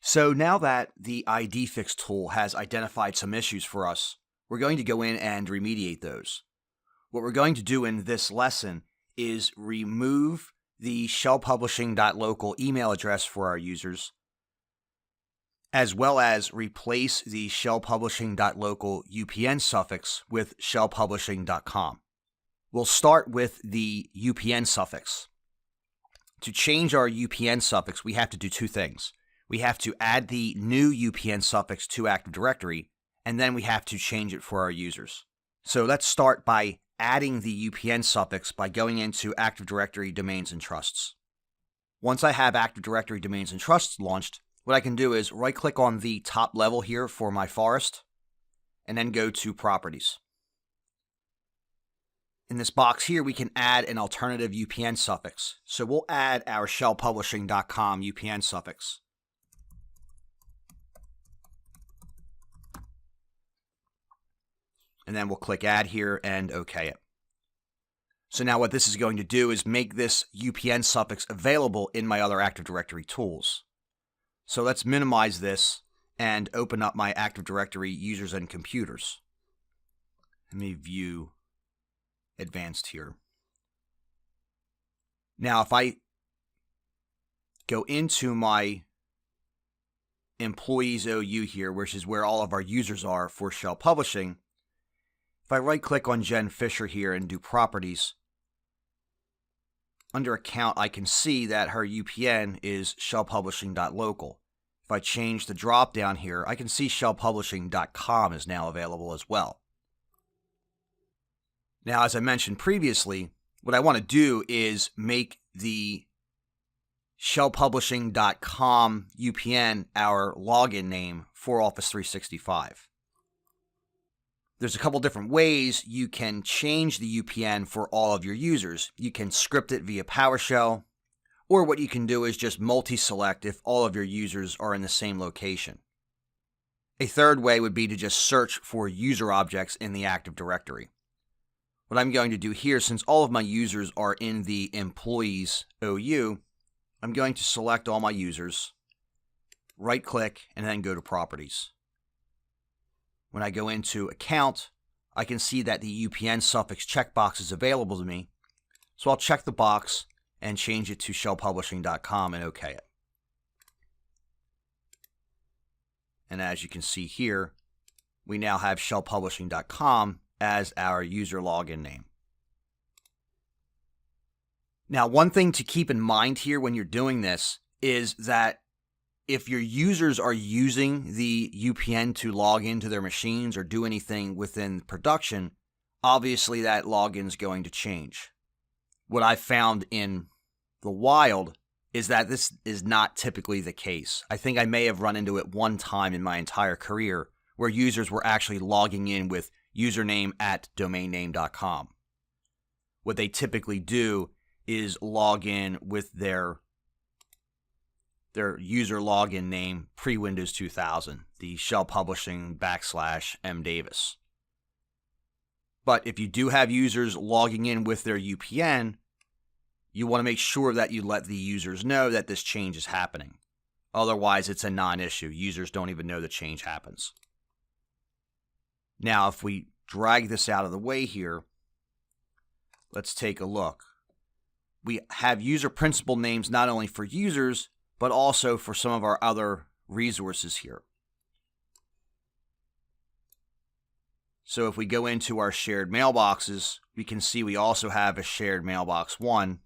So now that the IDFix tool has identified some issues for us, we're going to go in and remediate those. What we're going to do in this lesson is remove the shellpublishing.local email address for our users, as well as replace the shellpublishing.local UPN suffix with shellpublishing.com. We'll start with the UPN suffix. To change our UPN suffix, we have to do two things. We have to add the new UPN suffix to Active Directory, and then we have to change it for our users. So let's start by adding the UPN suffix by going into Active Directory Domains and Trusts. Once I have Active Directory Domains and Trusts launched, what I can do is right-click on the top level here for my forest, and then go to Properties. In this box here, we can add an alternative UPN suffix. So we'll add our shellpublishing.com UPN suffix. And then we'll click Add here and OK it. So now what this is going to do is make this UPN suffix available in my other Active Directory tools. So let's minimize this and open up my Active Directory users and computers. Let me view advanced here. Now if I go into my employees OU here, which is where all of our users are for Shell Publishing, if I right click on Jen Fisher here and do Properties, under Account I can see that her UPN is shellpublishing.local. If I change the drop down here, I can see shellpublishing.com is now available as well. Now, as I mentioned previously, what I want to do is make the shellpublishing.com UPN our login name for Office 365. There's a couple different ways you can change the UPN for all of your users. You can script it via PowerShell, or what you can do is just multi-select if all of your users are in the same location. A third way would be to just search for user objects in the Active Directory. What I'm going to do here, since all of my users are in the Employees OU, I'm going to select all my users, right-click, and then go to Properties. When I go into Account, I can see that the UPN suffix checkbox is available to me, so I'll check the box and change it to shellpublishing.com and OK it. And as you can see here, we now have shellpublishing.com as our user login name. Now, one thing to keep in mind here when you're doing this is that if your users are using the UPN to log into their machines or do anything within production, obviously that login is going to change. What I've found in the wild is that this is not typically the case. I think I may have run into it one time in my entire career where users were actually logging in with username at domainname.com. What they typically do is log in with their user login name pre-Windows 2000, the Shell Publishing /M Davis. But if you do have users logging in with their UPN, you want to make sure that you let the users know that this change is happening. Otherwise, it's a non-issue. Users don't even know the change happens. Now, if we drag this out of the way here, let's take a look. We have user principal names not only for users, but also for some of our other resources here. So if we go into our shared mailboxes, we can see we also have a shared mailbox 1.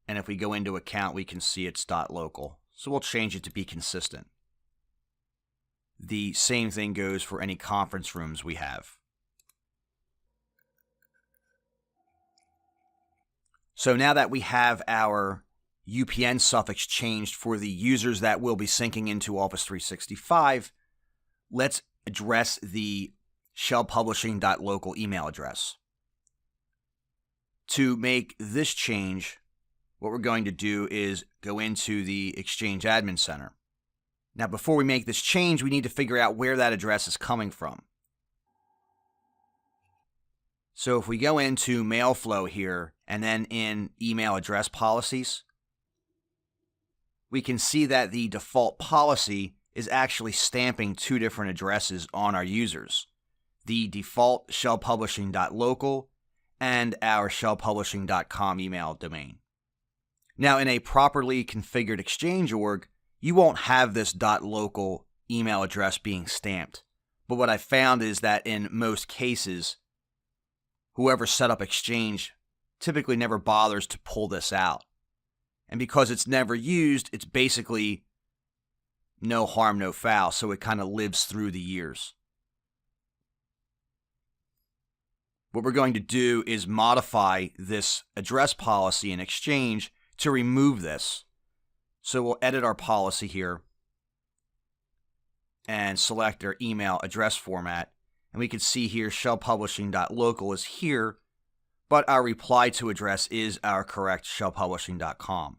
And if we go into account, we can see it's .local. So we'll change it to be consistent. The same thing goes for any conference rooms we have. So now that we have our UPN suffix changed for the users that will be syncing into Office 365, let's address the shellpublishing.local email address. To make this change, what we're going to do is go into the Exchange Admin Center. Now, before we make this change, we need to figure out where that address is coming from. So if we go into mail flow here and then in email address policies, we can see that the default policy is actually stamping two different addresses on our users. The default shellpublishing.local and our shellpublishing.com email domain. Now, in a properly configured Exchange org, you won't have this .local email address being stamped. But what I found is that in most cases, whoever set up Exchange typically never bothers to pull this out. And because it's never used, it's basically no harm, no foul, so it kind of lives through the years. What we're going to do is modify this address policy in Exchange to remove this. So we'll edit our policy here and select our email address format. And we can see here shellpublishing.local is here, but our reply to address is our correct shellpublishing.com.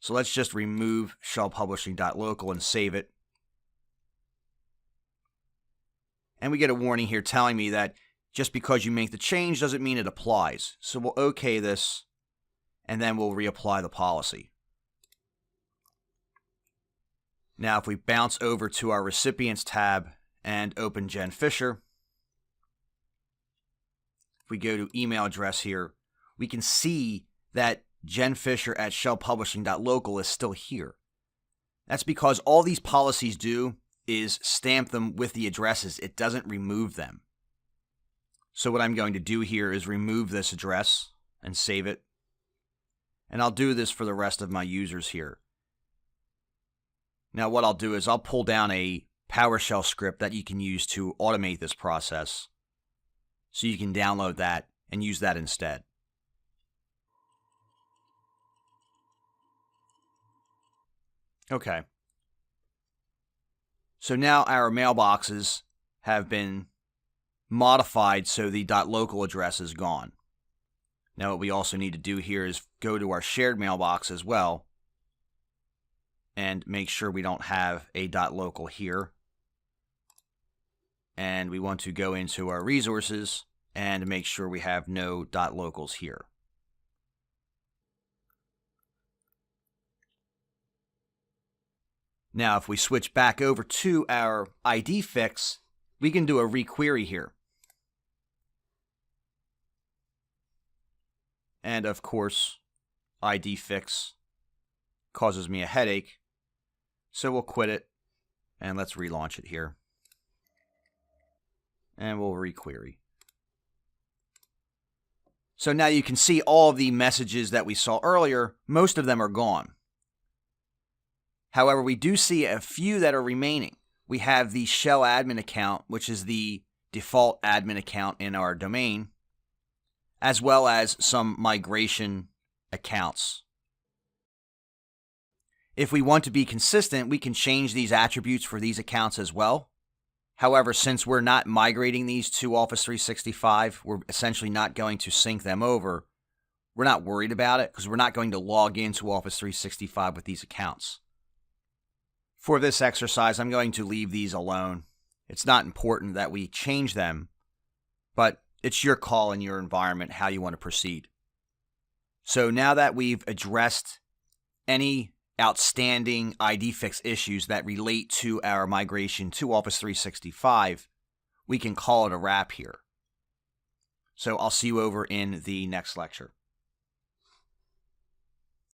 So let's just remove shellpublishing.local and save it. And we get a warning here telling me that just because you make the change doesn't mean it applies. So we'll OK this, and then we'll reapply the policy. Now, if we bounce over to our Recipients tab and open Jen Fisher, if we go to email address here, we can see that Jen Fisher at shellpublishing.local is still here. That's because all these policies do is stamp them with the addresses. It doesn't remove them. So what I'm going to do here is remove this address and save it. And I'll do this for the rest of my users here. Now what I'll do is I'll pull down a PowerShell script that you can use to automate this process. So you can download that and use that instead. Okay. So now our mailboxes have been modified so the .local address is gone. Now what we also need to do here is go to our shared mailbox as well and make sure we don't have a .local here. And we want to go into our resources and make sure we have no .locals here. Now if we switch back over to our IDFix, we can do a requery here. And of course, IDFix causes me a headache, so we'll quit it and let's relaunch it here. And we'll requery. So now you can see all of the messages that we saw earlier, most of them are gone. However, we do see a few that are remaining. We have the shell admin account, which is the default admin account in our domain, as well as some migration accounts. If we want to be consistent, we can change these attributes for these accounts as well. However, since we're not migrating these to Office 365, we're essentially not going to sync them over. We're not worried about it because we're not going to log into Office 365 with these accounts. For this exercise, I'm going to leave these alone. It's not important that we change them, but it's your call in your environment how you want to proceed. So now that we've addressed any outstanding IDFix issues that relate to our migration to Office 365, we can call it a wrap here. So I'll see you over in the next lecture.